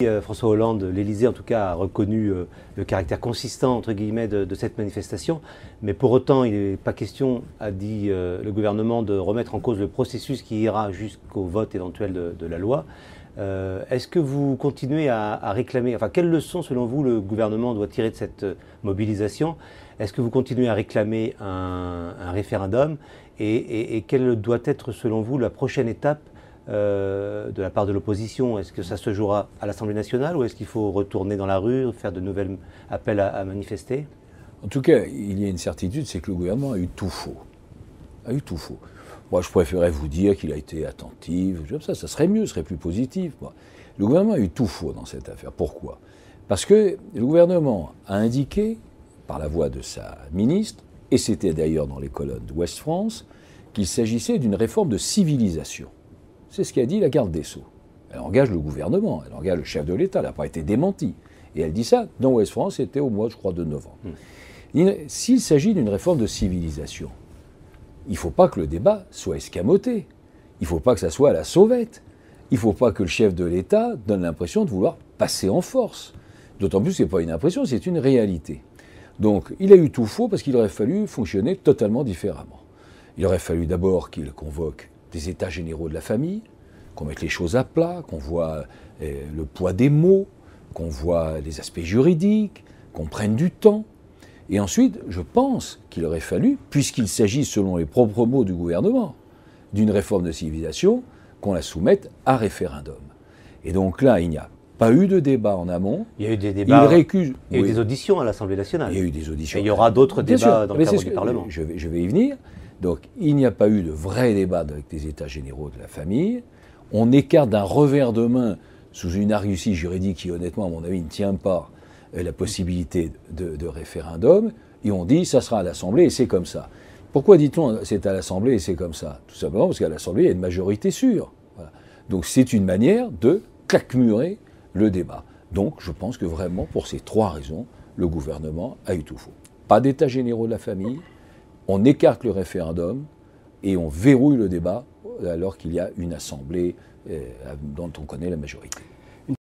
François Hollande, l'Élysée en tout cas, a reconnu le caractère consistant entre guillemets de cette manifestation, mais pour autant il n'est pas question, a dit le gouvernement, de remettre en cause le processus qui ira jusqu'au vote éventuel de la loi. Est-ce que vous continuez à réclamer, enfin quelles leçons selon vous le gouvernement doit tirer de cette mobilisation? Est-ce que vous continuez à réclamer un référendum et quelle doit être selon vous la prochaine étape de la part de l'opposition? Est-ce que ça se jouera à l'Assemblée nationale ou est-ce qu'il faut retourner dans la rue, faire de nouveaux appels à manifester? En tout cas, il y a une certitude, c'est que le gouvernement a eu tout faux. Moi, je préférais vous dire qu'il a été attentif, ça serait mieux, ce serait plus positif. Le gouvernement a eu tout faux dans cette affaire. Pourquoi? Parce que le gouvernement a indiqué, par la voix de sa ministre, et c'était d'ailleurs dans les colonnes d'Ouest France, qu'il s'agissait d'une réforme de civilisation. C'est ce qu'a dit la garde des Sceaux. Elle engage le gouvernement, elle engage le chef de l'État, elle n'a pas été démentie. Et elle dit ça dans Ouest France, c'était au mois, je crois, de novembre. S'il s'agit d'une réforme de civilisation, il ne faut pas que le débat soit escamoté. Il ne faut pas que ça soit à la sauvette. Il ne faut pas que le chef de l'État donne l'impression de vouloir passer en force. D'autant plus que ce n'est pas une impression, c'est une réalité. Donc il a eu tout faux parce qu'il aurait fallu fonctionner totalement différemment. Il aurait fallu d'abord qu'il convoque des états généraux de la famille, qu'on mette les choses à plat, qu'on voit le poids des mots, qu'on voit les aspects juridiques, qu'on prenne du temps. Et ensuite, je pense qu'il aurait fallu, puisqu'il s'agit, selon les propres mots du gouvernement, d'une réforme de civilisation, qu'on la soumette à référendum. Et donc là, il n'y a pas eu de débat en amont. Il y a eu des débats. Il y a eu des auditions à l'Assemblée nationale. Il y a eu des auditions. Et il y aura d'autres débats dans le cadre du Parlement. Je vais y venir. Donc, il n'y a pas eu de vrai débat avec les états généraux de la famille. On écarte d'un revers de main, sous une argutie juridique qui, honnêtement, à mon avis, ne tient pas, la possibilité de référendum, et on dit ça sera à l'Assemblée et c'est comme ça. Pourquoi dit-on c'est à l'Assemblée et c'est comme ça? Tout simplement parce qu'à l'Assemblée, il y a une majorité sûre. Voilà. Donc c'est une manière de claquemurer le débat. Donc je pense que vraiment, pour ces trois raisons, le gouvernement a eu tout faux. Pas d'état généraux de la famille, on écarte le référendum et on verrouille le débat alors qu'il y a une Assemblée dont on connaît la majorité.